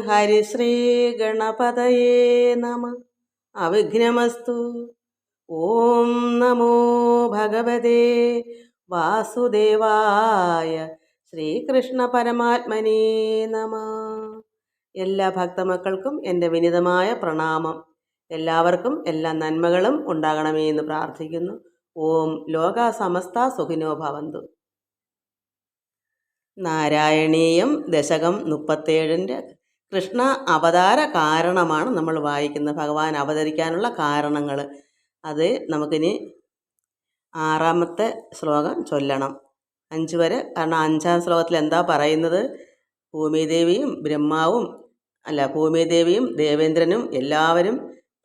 ഹരിശ്രീ ഗണപതയേ നമ. അവിഘ്നമസ്തു. ഓം നമോ ഭഗവതേ വാസുദേവായ. ശ്രീകൃഷ്ണ പരമാത്മനേ നമ. എല്ലാ ഭക്തമക്കൾക്കും എൻ്റെ വിനീതമായ പ്രണാമം. എല്ലാവർക്കും എല്ലാ നന്മകളും ഉണ്ടാകണമേ എന്ന് പ്രാർത്ഥിക്കുന്നു. ഓം ലോക സമസ്ത സുഖിനോ ഭവന്തു. നാരായണീയം ദശകം 37 കൃഷ്ണ അവതാര കാരണമാണ് നമ്മൾ വായിക്കുന്നത്. ഭഗവാൻ അവതരിക്കാനുള്ള കാരണങ്ങൾ അത് നമുക്കിനി 6-ാമത്തെ ശ്ലോകം ചൊല്ലണം. 5 വരെ. കാരണം 5-ാം ശ്ലോകത്തിൽ എന്താ പറയുന്നത്? ഭൂമിദേവിയും ദേവേന്ദ്രനും എല്ലാവരും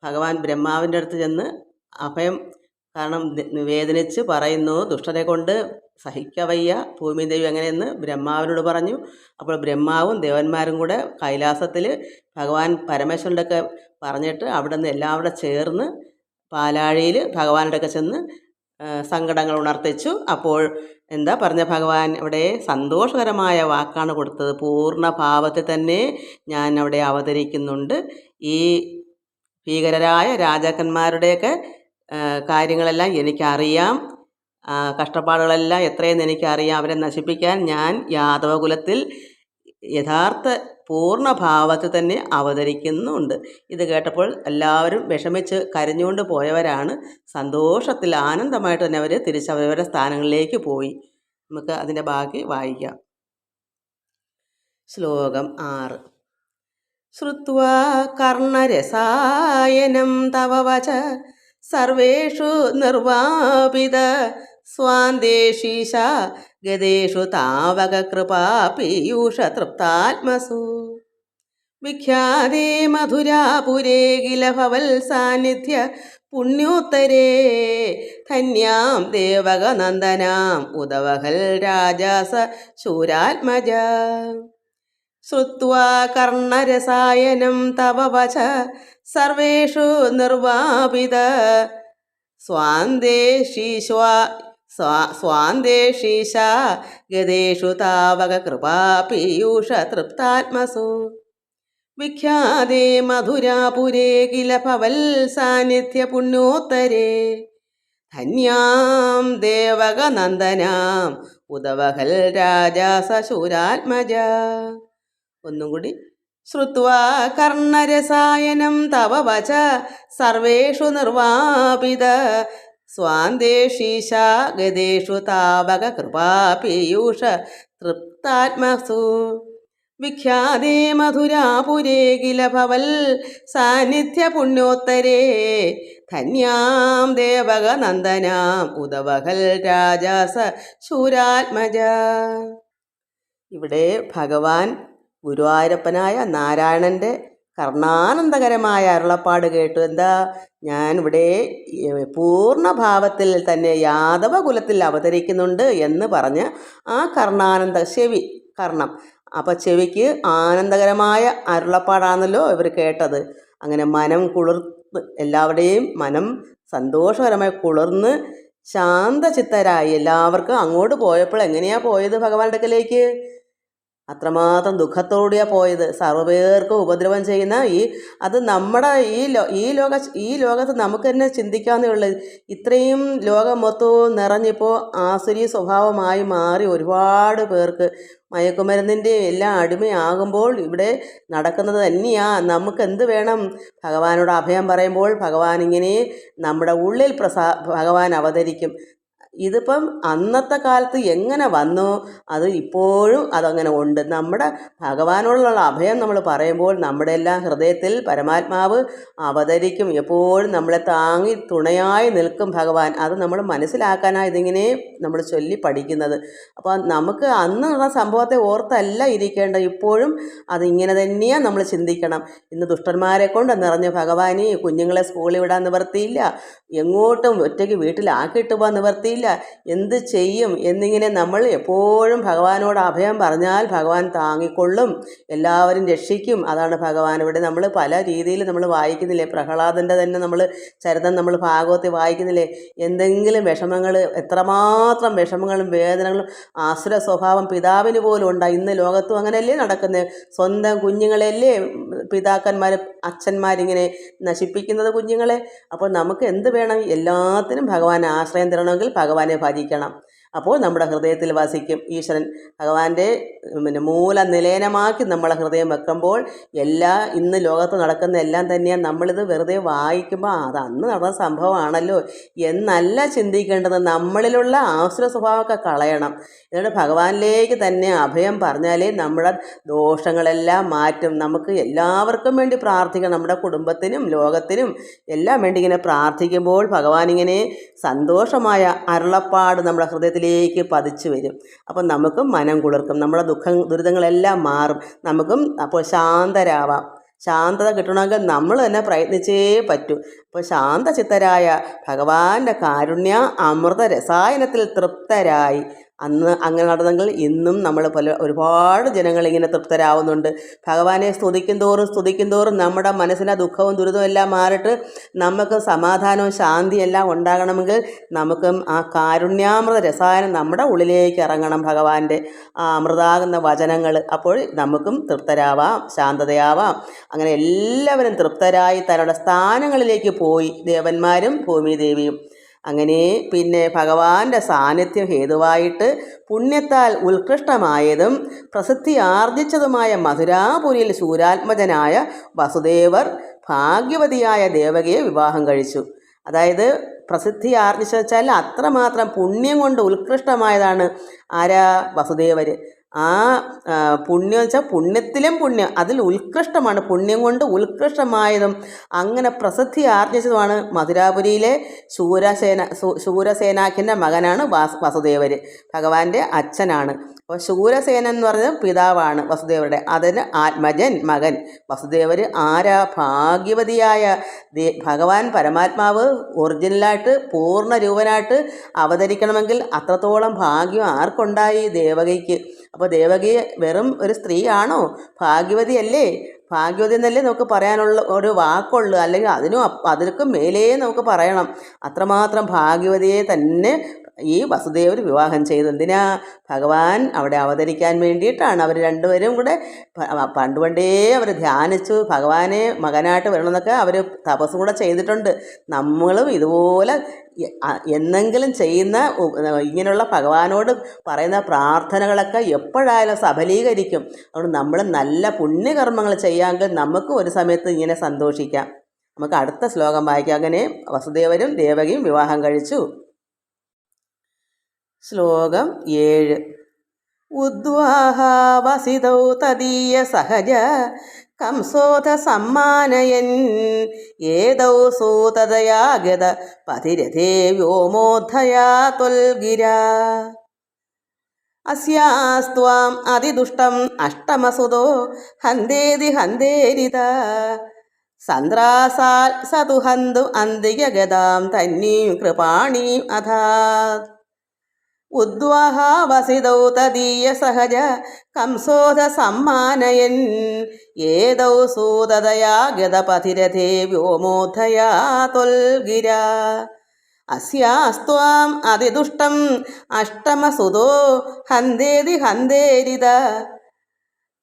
ഭഗവാൻ ബ്രഹ്മാവിൻ്റെ അടുത്ത് ചെന്ന് അഭയം, കാരണം വേദനിച്ച് പറയുന്നു, ദുഷ്ടനെ കൊണ്ട് സഹിക്കവയ്യ ഭൂമിദേവി അങ്ങനെയെന്ന് ബ്രഹ്മാവിനോട് പറഞ്ഞു. അപ്പോൾ ബ്രഹ്മാവും ദേവന്മാരും കൂടെ കൈലാസത്തിൽ ഭഗവാൻ പരമേശ്വരൻ്റെ ഒക്കെ പറഞ്ഞിട്ട് അവിടെ നിന്ന് എല്ലാവരും ചേർന്ന് പാലാഴിയിൽ ഭഗവാനുടെ ഒക്കെ ചെന്ന് സങ്കടങ്ങൾ ഉണർത്തിച്ചു. അപ്പോൾ എന്താ പറഞ്ഞ ഭഗവാൻ? അവിടെ സന്തോഷകരമായ വാക്കാണ് കൊടുത്തത്. പൂർണ്ണ ഭാവത്തിൽ തന്നെ ഞാൻ അവിടെ അവതരിക്കുന്നുണ്ട്. ഈ ഭീകരരായ രാജാക്കന്മാരുടെയൊക്കെ കാര്യങ്ങളെല്ലാം എനിക്കറിയാം. കഷ്ടപ്പാടുകളെല്ലാം എത്രയെന്ന് എനിക്കറിയാം. അവരെ നശിപ്പിക്കാൻ ഞാൻ യാദവകുലത്തിൽ യഥാർത്ഥ പൂർണ്ണഭാവത്തിൽ തന്നെ അവതരിക്കുന്നുണ്ട്. ഇത് കേട്ടപ്പോൾ എല്ലാവരും വിഷമിച്ച് കരഞ്ഞുകൊണ്ട് പോയവരാണ്. സന്തോഷത്തിൽ ആനന്ദമായിട്ട് തന്നെ അവർ തിരിച്ചവരവരുടെ സ്ഥാനങ്ങളിലേക്ക് പോയി. നമുക്ക് അതിൻ്റെ ബാക്കി വായിക്കാം. ശ്ലോകം 6. ശ്രുത്വാ കർണരസായനം തവ വച സർവേഷു നിർവാപിത സ്വാന്തേശീശ ഗതേഷു താവക കൃപാ പീയൂഷ തൃപ്താത്മസു വിഖ്യാതേ മധുരാപുരേ കില ഭവൽ സാന്നിധ്യ പുണ്യോത്തരേ ധന്യാം ദേവകനന്ദനാം ഉദവഹൽ രാജാസ ശൂരാത്മജ. ശ്രുത്വാ കർണരസായനം തവ വച സർവേഷു നിർവാപിത സ്വാന്തേശീശ ഗതേഷു താവക കൃപാ പീയൂഷ തൃപ്താത്മസു വിഖ്യാതേ മധുരാപുരേ കില ഭവൽ സാന്നിധ്യ പുണ്യോത്തരേ ധന്യാം ദേവകനന്ദനാം ഉദവഹൽ രാജാസ ശൂരാത്മജ. ഒന്നും കൂടി. ശ്രുത്വാ കർണരസായനം തവ വച സർവേഷു നിർവാപിത സ്വാന്തേശീശ ഗതേഷു താവക കൃപാ പീയൂഷ തൃപ്താത്മസു വിഖ്യാതേ മധുരാപുരേ കില ഭവൽ സാന്നിധ്യ പുണ്യോത്തരേ ധന്യാം ദേവകനന്ദനാം ഉദവഹൽ രാജാസ ശൂരാത്മജ. ഇവിടെ ഭഗവാൻ ഗുരുവായൂരപ്പനായ നാരായണൻ്റെ കർണാനന്ദകരമായ അരുളപ്പാട് കേട്ടു. എന്താ? ഞാനിവിടെ പൂർണ്ണഭാവത്തിൽ തന്നെ യാദവകുലത്തിൽ അവതരിക്കുന്നുണ്ട് എന്ന് പറഞ്ഞ് ആ കർണാനന്ദ കർണം. അപ്പം ചെവിക്ക് ആനന്ദകരമായ അരുളപ്പാടാണല്ലോ ഇവർ കേട്ടത്. അങ്ങനെ മനം കുളിർന്ന്, എല്ലാവരുടെയും മനം സന്തോഷകരമായി കുളിർന്ന് ശാന്തചിത്തരായി. എല്ലാവർക്കും അങ്ങോട്ട് പോയപ്പോൾ എങ്ങനെയാണ് പോയത്? ഭഗവാന്റെ അടുക്കലേക്ക് അത്രമാത്രം ദുഃഖത്തോടെയാണ് പോയത്. സർവ്വപേർക്കും ഉപദ്രവം ചെയ്യുന്ന അത് നമ്മുടെ ഈ ലോകത്ത് നമുക്ക് തന്നെ ചിന്തിക്കാവുന്നേ ഉള്ളൂ. ഇത്രയും ലോകം മൊത്തവും നിറഞ്ഞിപ്പോൾ ആസുരി സ്വഭാവമായി മാറി ഒരുപാട് പേർക്ക് മയക്കുമരുന്നിൻ്റെ എല്ലാം അടിമയാകുമ്പോൾ ഇവിടെ നടക്കുന്നത് തന്നെയാണ്. നമുക്ക് എന്ത് വേണം? ഭഗവാനോട് അഭയം പറയുമ്പോൾ ഭഗവാൻ ഇങ്ങനെ നമ്മുടെ ഉള്ളിൽ ഭഗവാൻ അവതരിക്കും. ഇതിപ്പം അന്നത്തെ കാലത്ത് എങ്ങനെ വന്നു, അത് ഇപ്പോഴും അതങ്ങനെ ഉണ്ട്. നമ്മുടെ ഭഗവാനോടുള്ള അഭയം നമ്മൾ പറയുമ്പോൾ നമ്മുടെ എല്ലാം ഹൃദയത്തിൽ പരമാത്മാവ് അവതരിക്കും. എപ്പോഴും നമ്മളെ താങ്ങി തുണയായി നിൽക്കും ഭഗവാൻ. അത് നമ്മൾ മനസ്സിലാക്കാനാണ് ഇതിങ്ങനെ നമ്മൾ ചൊല്ലി പഠിക്കുന്നത്. അപ്പോൾ നമുക്ക് അന്നുള്ള സംഭവത്തെ ഓർത്തല്ല ഇരിക്കേണ്ടത്, ഇപ്പോഴും അതിങ്ങനെ തന്നെയാണ് നമ്മൾ ചിന്തിക്കണം. ഇന്ന് ദുഷ്ടന്മാരെ കൊണ്ട് നിറഞ്ഞ ഭഗവാന് കുഞ്ഞുങ്ങളെ സ്കൂളിൽ വിടാൻ നിവർത്തിയില്ല, എങ്ങോട്ടും ഒറ്റയ്ക്ക് വീട്ടിലാക്കിയിട്ട് പോകാൻ നിവർത്തിയില്ല. കഴിയില്ല, എന്ത് ചെയ്യും എന്നിങ്ങനെ നമ്മൾ എപ്പോഴും ഭഗവാനോട് അഭയം പറഞ്ഞാൽ ഭഗവാൻ താങ്ങിക്കൊള്ളും, എല്ലാവരും രക്ഷിക്കും. അതാണ് ഭഗവാൻ. ഇവിടെ നമ്മൾ പല രീതിയിൽ നമ്മൾ വായിക്കുന്നില്ലേ, പ്രഹ്ലാദൻ്റെ തന്നെ നമ്മൾ ചരിതം നമ്മൾ ഭാഗവത്തിൽ വായിക്കുന്നില്ലേ, എന്തെങ്കിലും വിഷമങ്ങൾ, എത്രമാത്രം വിഷമങ്ങളും വേദനകളും ആസുര സ്വഭാവം പിതാവിന് പോലും ഉണ്ടായി. ഇന്ന് ലോകത്തും അങ്ങനെയല്ലേ നടക്കുന്നത്? സ്വന്തം കുഞ്ഞുങ്ങളെയല്ലേ പിതാക്കന്മാർ, അച്ഛന്മാരിങ്ങനെ നശിപ്പിക്കുന്നത് കുഞ്ഞുങ്ങളെ. അപ്പോൾ നമുക്ക് എന്ത് വേണം? എല്ലാത്തിനും ഭഗവാൻ ആശ്രയം തരണമെങ്കിൽ ഭഗവാനെ ഭജിക്കണം. അപ്പോൾ നമ്മുടെ ഹൃദയത്തിൽ വസിക്കും ഈശ്വരൻ. ഭഗവാന്റെ മൂലനിലയനമാക്കി നമ്മളെ ഹൃദയം വെക്കുമ്പോൾ ഇന്ന് ലോകത്ത് നടക്കുന്ന എല്ലാം തന്നെയാണ്. നമ്മളിത് വെറുതെ വായിക്കുമ്പോൾ അത് അന്ന് നടന്ന സംഭവമാണല്ലോ എന്നല്ല ചിന്തിക്കേണ്ടത്. നമ്മളിലുള്ള ആസുര സ്വഭാവമൊക്കെ കളയണം. എന്നിട്ട് ഭഗവാനിലേക്ക് തന്നെ അഭയം പറഞ്ഞാലേ നമ്മുടെ ദോഷങ്ങളെല്ലാം മാറ്റും. നമുക്ക് എല്ലാവർക്കും വേണ്ടി പ്രാർത്ഥിക്കണം, നമ്മുടെ കുടുംബത്തിനും ലോകത്തിനും എല്ലാം വേണ്ടി ഇങ്ങനെ പ്രാർത്ഥിക്കുമ്പോൾ ഭഗവാനിങ്ങനെ സന്തോഷമായ അരുളപ്പാട് നമ്മുടെ ഹൃദയത്തിലേക്ക് പതിച്ചു വരും. അപ്പം നമുക്കും മനം കുളിർക്കും, നമ്മുടെ ദുരിതങ്ങളെല്ലാം മാറും. നമുക്കും അപ്പോൾ ശാന്തരാവാം. ശാന്തത കിട്ടണമെങ്കിൽ നമ്മൾ തന്നെ പ്രയത്നിച്ചേ പറ്റൂ. അപ്പോൾ ശാന്തചിത്തരായ ഭഗവാന്റെ കാരുണ്യ അമൃത രസായനത്തിൽ തൃപ്തരായി അന്ന് അങ്ങനെ നടന്നെങ്കിൽ ഇന്നും നമ്മൾ ഒരുപാട് ജനങ്ങൾ ഇങ്ങനെ തൃപ്തരാവുന്നുണ്ട്. ഭഗവാനെ സ്തുതിക്കും തോറും നമ്മുടെ മനസ്സിൻ്റെ ദുഃഖവും ദുരിതവും എല്ലാം മാറിയിട്ട് നമുക്ക് സമാധാനവും ശാന്തിയും എല്ലാം ഉണ്ടാകണമെങ്കിൽ നമുക്കും ആ കാരുണ്യാമൃത രസായനം നമ്മുടെ ഉള്ളിലേക്ക് ഇറങ്ങണം, ഭഗവാന്റെ ആ അമൃതാകുന്ന വചനങ്ങൾ. അപ്പോൾ നമുക്കും തൃപ്തരാവാം, ശാന്തതയാവാം. അങ്ങനെ എല്ലാവരും തൃപ്തരായി തങ്ങളുടെ സ്ഥാനങ്ങളിലേക്ക് പോയി, ദേവന്മാരും ഭൂമിദേവിയും. അങ്ങനെ പിന്നെ ഭഗവാന്റെ സാന്നിധ്യം ഹേതുവായിട്ട് പുണ്യത്താൽ ഉത്കൃഷ്ടമായതും പ്രസിദ്ധി ആർജിച്ചതുമായ മധുരാപുരിയിൽ ശൂരാത്മജനായ വസുദേവർ ഭാഗ്യവതിയായ ദേവകിയെ വിവാഹം കഴിച്ചു. അതായത് പ്രസിദ്ധി ആർജിച്ചാൽ അത്രമാത്രം പുണ്യം കൊണ്ട് ഉത്കൃഷ്ടമായതാണ് ആരാ? വസുദേവർ. ആ പുണ്യം വെച്ചാൽ പുണ്യത്തിലും പുണ്യം, അതിൽ ഉത്കൃഷ്ടമാണ്, പുണ്യം കൊണ്ട് ഉത്കൃഷ്ടമായതും അങ്ങനെ പ്രസിദ്ധി ആർജിച്ചതുമാണ് മധുരാപുരിയിലെ ശൂരസേനാഖ്യൻ്റെ മകനാണ് വസുദേവർ, ഭഗവാന്റെ അച്ഛനാണ്. അപ്പോൾ ശൂരസേനൻ എന്ന് പറഞ്ഞത് പിതാവാണ് വസുദേവരുടെ, അതിന് ആത്മജൻ മകൻ. വസുദേവർ ആരാ? ഭാഗ്യവതിയായ ഭഗവാൻ പരമാത്മാവ് ഒറിജിനലായിട്ട് പൂർണ്ണ രൂപനായിട്ട് അവതരിക്കണമെങ്കിൽ അത്രത്തോളം ഭാഗ്യം ആർക്കുണ്ടായി? ദേവകിക്ക്. അപ്പോൾ ദേവകി വെറും ഒരു സ്ത്രീയാണോ? ഭാഗ്യവതിയല്ലേ? ഭാഗ്യവതി എന്നല്ലേ നമുക്ക് പറയാനുള്ള ഒരു വാക്കുള്ളൂ, അല്ലെങ്കിൽ അതിനൊക്കെ മേലേ നമുക്ക് പറയണം. അത്രമാത്രം ഭാഗ്യവതിയെ തന്നെ ഈ വസുദേവർ വിവാഹം ചെയ്തു. എന്തിനാ? ഭഗവാൻ അവിടെ അവതരിക്കാൻ വേണ്ടിയിട്ടാണ്. അവർ രണ്ടുപേരും കൂടെ പണ്ടേ അവർ ധ്യാനിച്ചു ഭഗവാനെ മകനായിട്ട് വരണമെന്നൊക്കെ അവർ തപസ്സും കൂടെ ചെയ്തിട്ടുണ്ട്. നമ്മളും ഇതുപോലെ എന്നെങ്കിലും ചെയ്യുന്ന ഇങ്ങനെയുള്ള ഭഗവാനോട് പറയുന്ന പ്രാർത്ഥനകളൊക്കെ എപ്പോഴായാലും സഫലീകരിക്കും. അതുകൊണ്ട് നമ്മൾ നല്ല പുണ്യകർമ്മങ്ങൾ ചെയ്യാമെങ്കിൽ നമുക്ക് ഒരു സമയത്ത് ഇങ്ങനെ സന്തോഷിക്കാം. നമുക്ക് അടുത്ത ശ്ലോകം വായിക്കാം. അങ്ങനെ വസുദേവരും ദേവകിയും വിവാഹം കഴിച്ചു. ശ്ലോകം 7. ഉദ്വാഹാവസിതൗ തദീയ സഹജ കംസോധ സമ്മാനയൻ ഏതൗ സൂതതയാ ഗത പതിരഥേ വ്യോമോദ്ധയാ ത്വൽഗിരാ അസ്യാസ്ത്വാം അതിദുഷ്ടം അഷ്ടമസുതോ ഹന്തേതി ഹന്തേരിത സന്ത്രാസാൽ സതു ഹന്തു അന്തികഗതാം തന്നീം കൃപാണീം അധാത്. ഉദ്വാഹാവസിതൗ തദീയ സഹജ കംസോധ സമ്മാനയൻ ഏതൗ സൂതതയാ ഗതപതിരഥേ വ്യോമോദ്ധയാ ത്വൽഗിരാ അസ്യാസ്ത്വാം അതിദുഷ്ടം അഷ്ടമസുതോ ഹന്തേതി ഹന്തേരിത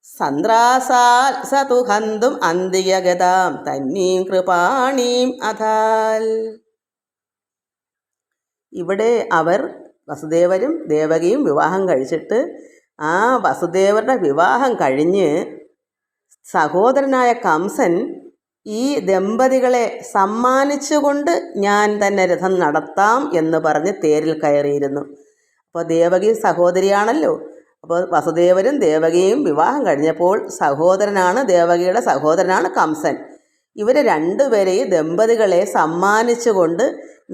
സന്ത്രാസാൽ സതു ഹന്തും അന്തികഗതാം തന്നീം കൃപാണീം അധാൽ. ഇവിടെ അവർ വസുദേവരും ദേവകിയും വിവാഹം കഴിച്ചിട്ട് ആ വസുദേവരുടെ വിവാഹം കഴിഞ്ഞ് സഹോദരനായ കംസൻ ഈ ദമ്പതികളെ സമ്മാനിച്ചുകൊണ്ട് ഞാൻ തന്നെ രഥം നടത്താം എന്ന് പറഞ്ഞ് തേരിൽ കയറിയിരുന്നു. അപ്പോൾ ദേവകി സഹോദരിയാണല്ലോ. അപ്പോൾ വസുദേവരും ദേവകിയും വിവാഹം കഴിഞ്ഞപ്പോൾ ദേവകിയുടെ സഹോദരനാണ് കംസൻ. ഇവരെ രണ്ടുപേരെയും ദമ്പതികളെ സമ്മാനിച്ചുകൊണ്ട്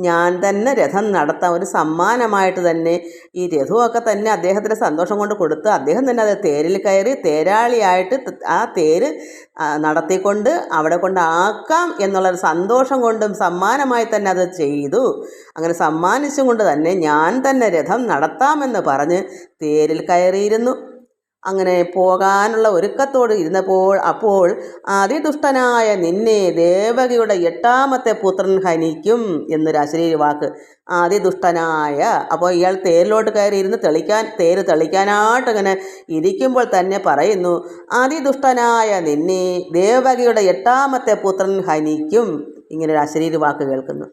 ഞാൻ തന്നെ രഥം നടത്താം, ഒരു സമ്മാനമായിട്ട് തന്നെ ഈ രഥമൊക്കെ തന്നെ അദ്ദേഹത്തിൻ്റെ സന്തോഷം കൊണ്ട് കൊടുത്ത് അദ്ദേഹം തന്നെ അത് തേരിൽ കയറി തേരാളിയായിട്ട് ആ തേര് നടത്തിക്കൊണ്ട് അവിടെ കൊണ്ടാക്കാം എന്നുള്ളൊരു സന്തോഷം കൊണ്ടും സമ്മാനമായി തന്നെ അത് ചെയ്തു. അങ്ങനെ സമ്മാനിച്ചും കൊണ്ട് തന്നെ ഞാൻ തന്നെ രഥം നടത്താമെന്ന് പറഞ്ഞ് തേരിൽ കയറിയിരുന്നു. അങ്ങനെ പോകാനുള്ള ഒരുക്കത്തോട് ഇരുന്നപ്പോൾ അപ്പോൾ അതിദുഷ്ടനായ നിന്നെ ദേവകിയുടെ 8ാമത്തെ പുത്രൻ ഹനിക്കും എന്നൊരു അശരീരി വാക്ക്. അതിദുഷ്ടനായ, അപ്പോൾ ഇയാൾ തേരിലോട്ട് കയറി ഇരുന്ന് തേര് തെളിക്കാനായിട്ട് അങ്ങനെ ഇരിക്കുമ്പോൾ തന്നെ പറയുന്നു, അതിദുഷ്ടനായ നിന്നെ ദേവകിയുടെ 8ാമത്തെ പുത്രൻ ഹനിക്കും. ഇങ്ങനൊരു അശരീരി വാക്ക് കേൾക്കുന്നു.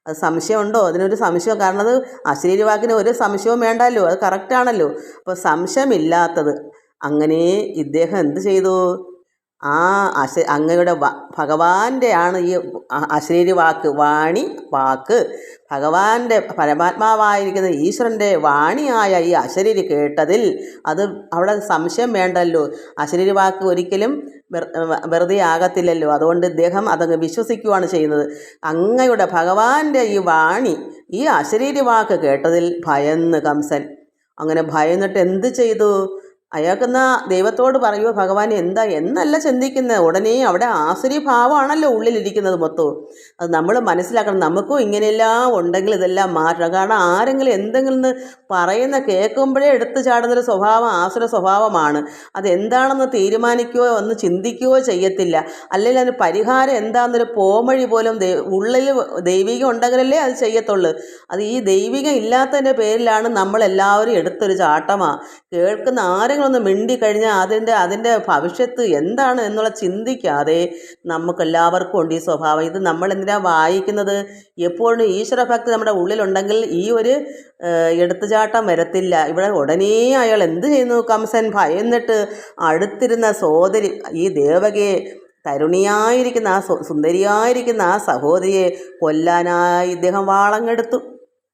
അത് സംശയമുണ്ടോ? അതിനൊരു സംശയം, കാരണം അത് അശരീരി വാക്കിന് ഒരു സംശയവും വേണ്ടല്ലോ, അത് കറക്റ്റാണല്ലോ. അപ്പോൾ സംശയമില്ലാത്തത് അങ്ങനെ ഇദ്ദേഹം എന്ത് ചെയ്തു? ആ അങ്ങയുടെ ഭഗവാന്റെ ആണ് ഈ അശരീരി വാക്ക്, വാക്ക് ഭഗവാന്റെ പരമാത്മാവായിരിക്കുന്ന ഈശ്വരൻ്റെ വാണിയായ ഈ അശരീരി കേട്ടതിൽ അത് അവിടെ സംശയം വേണ്ടല്ലോ. അശരീരി വാക്ക് ഒരിക്കലും വെറുതെ ആകത്തില്ലല്ലോ. അതുകൊണ്ട് ഇദ്ദേഹം അതങ്ങ് വിശ്വസിക്കുകയാണ് ചെയ്യുന്നത്. അങ്ങയുടെ ഭഗവാന്റെ ഈ വാണി, ഈ അശരീരി വാക്ക് കേട്ടതിൽ ഭയന്ന് കംസൻ. അങ്ങനെ ഭയന്നിട്ട് എന്ത് ചെയ്തു? അയാൾക്കെന്നാ ദൈവത്തോട് പറയുമോ, ഭഗവാൻ എന്താ എന്നല്ല ചിന്തിക്കുന്നത്. ഉടനെ അവിടെ ആസുരി ഭാവമാണല്ലോ ഉള്ളിലിരിക്കുന്നത് മൊത്തവും. അത് നമ്മൾ മനസ്സിലാക്കണം. നമുക്കും ഇങ്ങനെയെല്ലാം ഉണ്ടെങ്കിൽ ഇതെല്ലാം മാറ്റണം. കാരണം ആരെങ്കിലും എന്തെങ്കിലും പറയുന്ന കേൾക്കുമ്പോഴേ എടുത്തു ചാടുന്നൊരു സ്വഭാവം ആസുര സ്വഭാവമാണ്. അതെന്താണെന്ന് തീരുമാനിക്കുകയോ ഒന്ന് ചിന്തിക്കുകയോ ചെയ്യത്തില്ല. അല്ലെങ്കിൽ അതിന് പരിഹാരം എന്താണെന്നൊരു പോംവഴി പോലും ഉള്ളിൽ ദൈവികം ഉണ്ടെങ്കിലല്ലേ അത് ചെയ്യത്തുള്ളൂ. അത് ഈ ദൈവികം ഇല്ലാത്തതിൻ്റെ പേരിലാണ് നമ്മളെല്ലാവരും എടുത്തൊരു ചാട്ടമാണ്. കേൾക്കുന്ന ആരെങ്കിലും ഒന്ന് മിണ്ടിക്കഴിഞ്ഞാൽ അതിൻ്റെ ഭവിഷ്യത്ത് എന്താണ് എന്നുള്ള ചിന്തിക്കാതെ നമുക്കെല്ലാവർക്കും ഉണ്ട് ഈ സ്വഭാവം. ഇത് നമ്മൾ എന്തിനാണ് വായിക്കുന്നത്? എപ്പോഴും ഈശ്വരഭക്തി നമ്മുടെ ഉള്ളിലുണ്ടെങ്കിൽ ഈ ഒരു എടുത്തുചാട്ടം വരത്തില്ല. ഇവിടെ ഉടനെ അയാൾ എന്ത് ചെയ്യുന്നു? കംസൻ ഭയന്നിട്ട് അടുത്തിരുന്ന സോദരി ഈ ദേവകിയെ, തരുണിയായിരിക്കുന്ന ആ സുന്ദരിയായിരിക്കുന്ന ആ സഹോദരിയെ കൊല്ലാനായി ഇദ്ദേഹം വാളങ്ങെടുത്തു.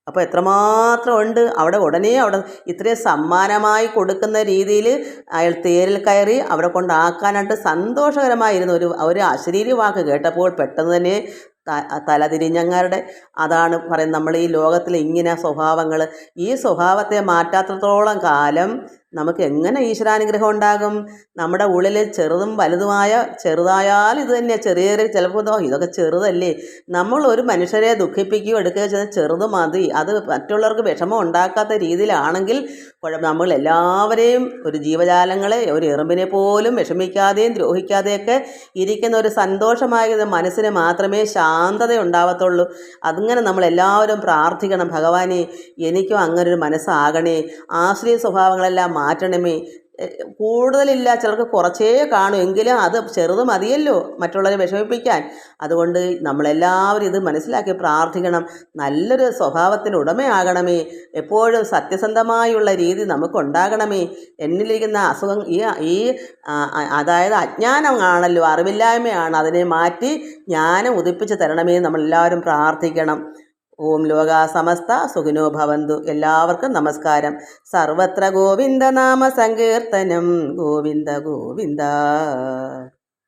അപ്പോൾ എത്രമാത്രം ഉണ്ട് അവിടെ. ഉടനെ അവിടെ ഇത്രയും സമ്മാനമായി കൊടുക്കുന്ന രീതിയിൽ അയാൾ തേരിൽ കയറി അവിടെ കൊണ്ടാക്കാനായിട്ട് സന്തോഷകരമായിരുന്നു. ഒരു അശരീരി വാക്ക് കേട്ടപ്പോൾ പെട്ടെന്ന് തന്നെ തലതിരിഞ്ഞങ്ങാരുടെ. അതാണ് പറയുന്നത്, നമ്മൾ ഈ ലോകത്തിൽ ഇങ്ങനെ സ്വഭാവങ്ങൾ, ഈ സ്വഭാവത്തെ മാറ്റാത്തത്തോളം കാലം നമുക്ക് എങ്ങനെ ഈശ്വരാനുഗ്രഹം ഉണ്ടാകും? നമ്മുടെ ഉള്ളിൽ ചെറുതും വലുതുമായ, ചെറുതായാൽ ഇത് തന്നെ ചെറിയ ചിലപ്പോൾ ഇതൊക്കെ ചെറുതല്ലേ, നമ്മൾ ഒരു മനുഷ്യരെ ദുഃഖിപ്പിക്കുകയോ എടുക്കുകയോ ചെയ്താൽ ചെറുത് മതി. അത് മറ്റുള്ളവർക്ക് വിഷമം ഉണ്ടാക്കാത്ത രീതിയിലാണെങ്കിൽ നമ്മൾ എല്ലാവരെയും, ഒരു ജീവജാലങ്ങളെ, ഒരു എറുമ്പിനെ പോലും വിഷമിക്കാതെയും ദ്രോഹിക്കാതെയൊക്കെ ഇരിക്കുന്ന ഒരു സന്തോഷമായ മനസ്സിന് മാത്രമേ ശാന്തത ഉണ്ടാവത്തുള്ളൂ. അതിങ്ങനെ നമ്മളെല്ലാവരും പ്രാർത്ഥിക്കണം, ഭഗവാനെ എനിക്കും അങ്ങനൊരു മനസ്സാകണേ, ആശ്രയ സ്വഭാവങ്ങളെല്ലാം മാറ്റണമേ. കൂടുതലില്ല, ചിലർക്ക് കുറച്ചേ കാണും, എങ്കിലും അത് ചെറുത് മതിയല്ലോ മറ്റുള്ളവരെ വിഷമിപ്പിക്കാൻ. അതുകൊണ്ട് നമ്മളെല്ലാവരും ഇത് മനസ്സിലാക്കി പ്രാർത്ഥിക്കണം. നല്ലൊരു സ്വഭാവത്തിന് ഉടമയാകണമേ, എപ്പോഴും സത്യസന്ധമായുള്ള രീതി നമുക്കുണ്ടാകണമേ. എന്നിലിരിക്കുന്ന അസുഖം ഈ അതായത് അജ്ഞാനമാണല്ലോ, അറിവില്ലായ്മയാണ്, അതിനെ മാറ്റി ജ്ഞാനം ഉദിപ്പിച്ച് തരണമേ നമ്മളെല്ലാവരും പ്രാർത്ഥിക്കണം. ഓം ലോകാ സമസ്ത സുഖിനോ ഭവന്തു. എല്ലാവർക്കും നമസ്കാരം. സർവത്ര ഗോവിന്ദ നാമ സങ്കീർത്തനം. ഗോവിന്ദ ഗോവിന്ദ.